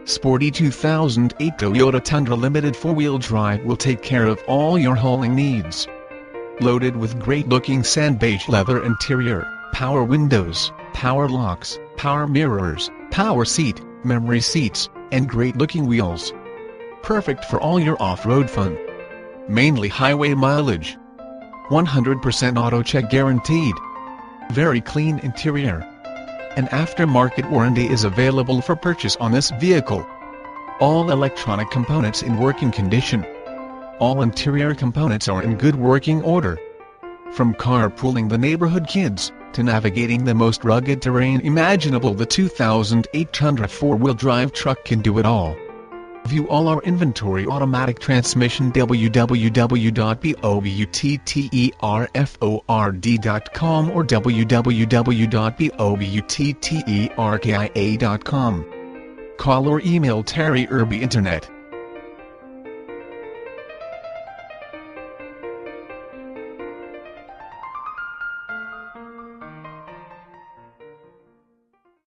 Sporty 2008 Toyota Tundra Limited 4-wheel drive will take care of all your hauling needs. Loaded with great-looking sand beige leather interior, power windows, power locks, power mirrors, power seat, memory seats, and great-looking wheels. Perfect for all your off-road fun. Mainly highway mileage. 100% AutoCheck guaranteed. Very clean interior. An aftermarket warranty is available for purchase on this vehicle. All electronic components in working condition. All interior components are in good working order. From carpooling the neighborhood kids, to navigating the most rugged terrain imaginable, the 2008 Tundra 4-wheel drive truck can do it all. View all our inventory: automatic transmission, www.bobutterford.com or www.bobutterkia.com. Call or email Terry Irby Internet